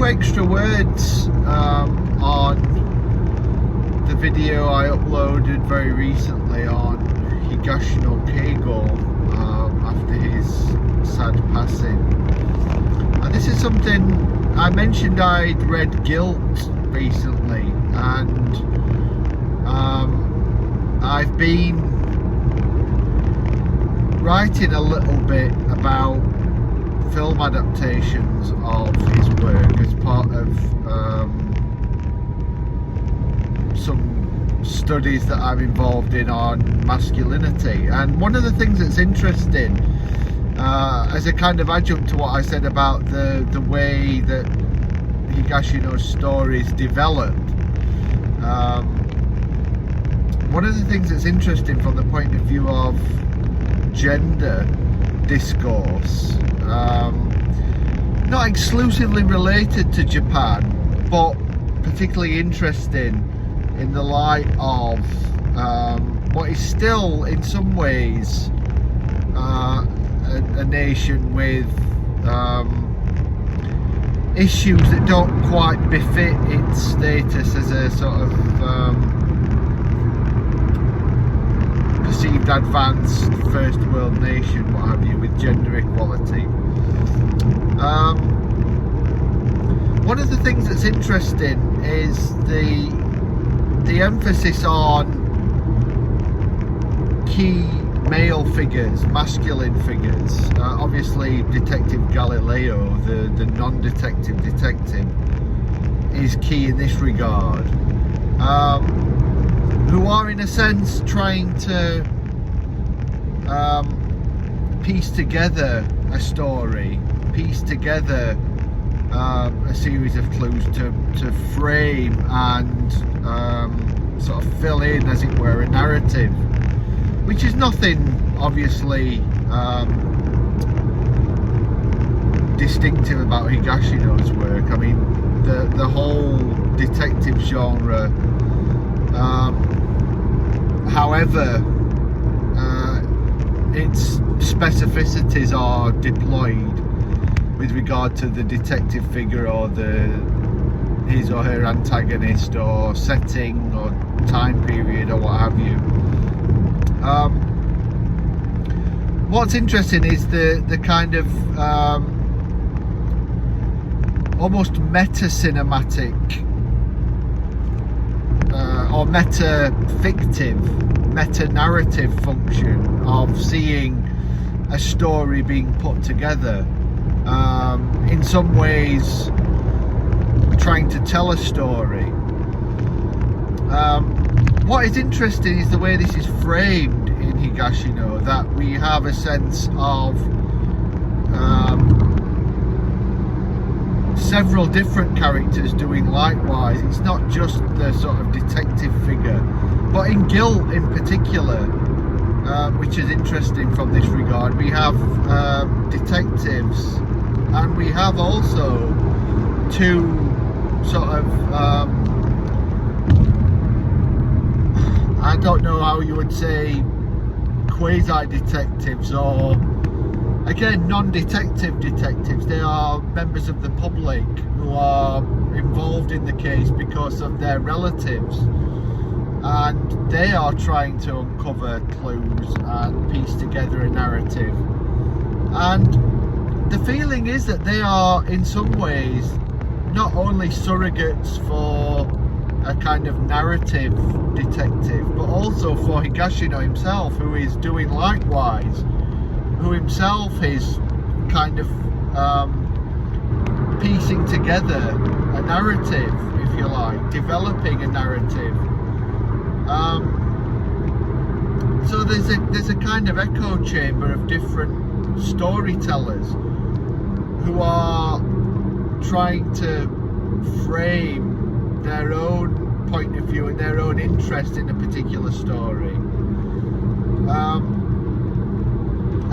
few extra words on the video I uploaded very recently on Higashino Keigo after his sad passing. And this is something I mentioned. I'd read Guilt recently, and I've been writing a little bit about film adaptations of his work as part of some studies that I'm involved in on masculinity. And one of the things that's interesting, as a kind of adjunct to what I said about the way that Higashino's stories developed, one of the things that's interesting from the point of view of gender discourse, not exclusively related to Japan, but particularly interesting in the light of what is still in some ways a nation with issues that don't quite befit its status as a sort of perceived advanced first world nation, what have you, with gender equality. One of the things that's interesting is the emphasis on key male figures, masculine figures. Obviously Detective Galileo, the non-detective detective, is key in this regard, who are in a sense trying to piece together a story, piece together a series of clues to frame and sort of fill in, as it were, a narrative, which is nothing obviously distinctive about Higashino's work. I mean, the whole detective genre, however its specificities are deployed with regard to the detective figure or his or her antagonist or setting or time period or what have you. What's interesting is the kind of almost meta-cinematic or meta-fictive, meta-narrative function of seeing a story being put together, in some ways trying to tell a story. What is interesting is the way this is framed in Higashino, that we have a sense of several different characters doing likewise. It's not just the sort of detective figure, but in Guilt in particular, which is interesting from this regard, we have detectives, and we have also two sort of I don't know how you would say, quasi-detectives, or again non-detective detectives. They are members of the public who are involved in the case because of their relatives, and they are trying to uncover clues and piece together a narrative. And the feeling is that they are in some ways not only surrogates for a kind of narrative detective, but also for Higashino himself, who is doing likewise, who himself is kind of piecing together a narrative, if you like, developing a narrative. So there's a kind of echo chamber of different storytellers who are trying to frame their own point of view and their own interest in a particular story.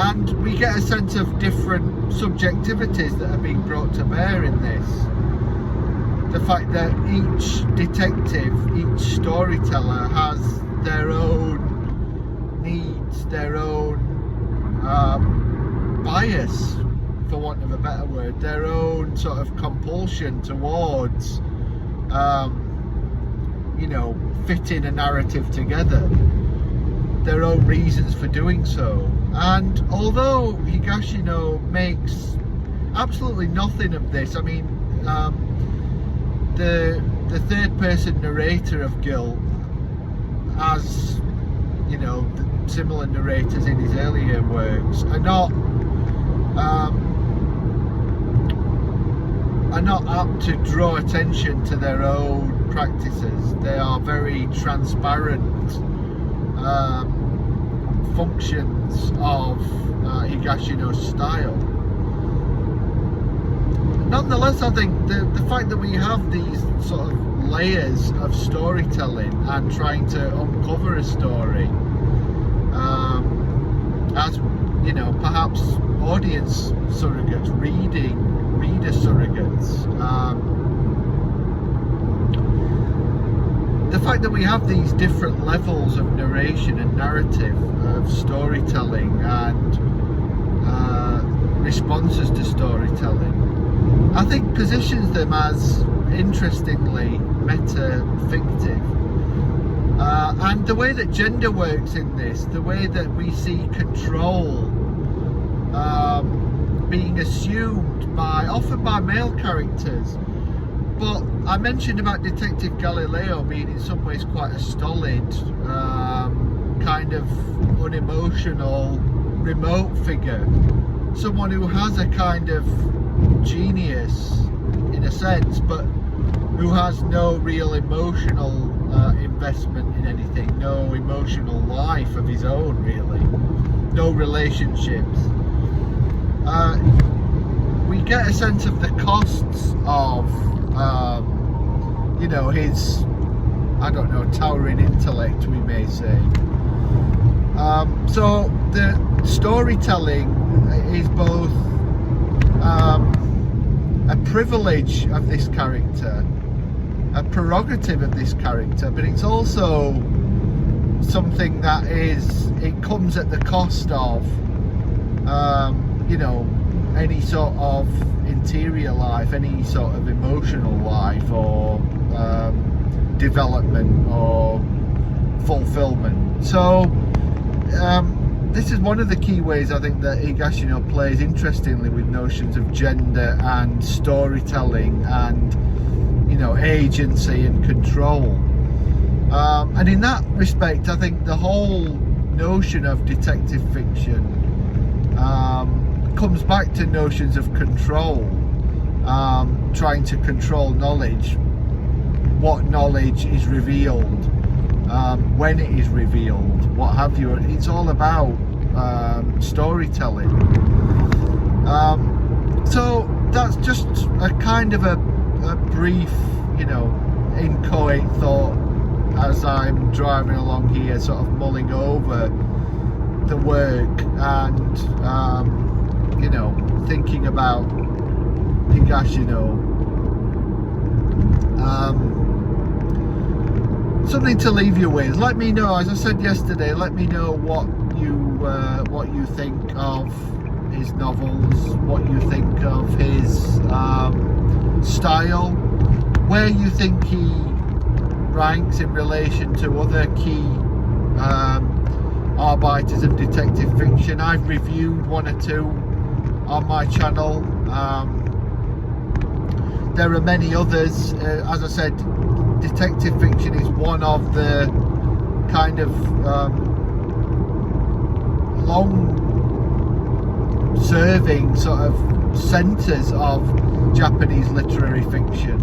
And we get a sense of different subjectivities that are being brought to bear in this. The fact that each detective, each storyteller has their own needs, their own bias for want of a better word, their own sort of compulsion towards, fitting a narrative together, their own reasons for doing so. And although Higashino makes absolutely nothing of this, I mean, the third person narrator of Guilt, as the similar narrators in his earlier works, are not apt to draw attention to their own practices. They are very transparent functions of Higashino's style. Nonetheless, I think the fact that we have these sort of layers of storytelling and trying to uncover a story, as perhaps audience surrogates, reader surrogates, the fact that we have these different levels of narration and narrative, of storytelling and responses to storytelling, I think positions them as, interestingly, meta-fictive. And the way that gender works in this, the way that we see control being assumed often by male characters. But I mentioned about Detective Galileo being in some ways quite a stolid, kind of unemotional, remote figure. Someone who has a kind of genius in a sense, but who has no real emotional investment in anything, no emotional life of his own, really, no relationships. We get a sense of the costs of his, towering intellect, we may say. So the storytelling is both a privilege of this character, a prerogative of this character, but it's also something that it comes at the cost of any sort of interior life, any sort of emotional life, or development or fulfillment. So this is one of the key ways I think that Higashino plays interestingly with notions of gender and storytelling and agency and control. And in that respect, I think the whole notion of detective fiction comes back to notions of control, trying to control knowledge, what knowledge is revealed, when it is revealed, what have you. It's all about storytelling. So that's just a kind of a brief, inchoate thought as I'm driving along here, sort of mulling over the work and thinking about Higashino. Something to leave you with. Let me know, as I said yesterday, let me know what you think of his novels, what you think of his style, where you think he ranks in relation to other key arbiters of detective fiction. I've reviewed one or two on my channel. There are many others. As I said, detective fiction is one of the kind of long-serving sort of centres of Japanese literary fiction,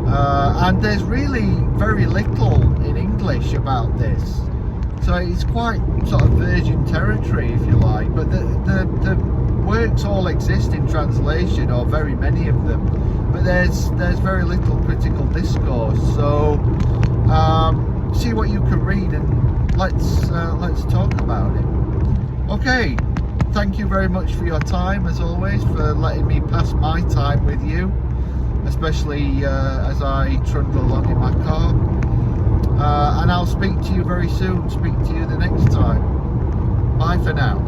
and there's really very little in English about this, so it's quite sort of virgin territory, if you like. But the works all exist in translation, or very many of them, but there's very little critical discourse. So see what you can read and let's talk about it. Okay, thank you very much for your time, as always, for letting me pass my time with you, especially as I trundle along in my car. And I'll speak to you very soon. Speak to you the next time. Bye for now.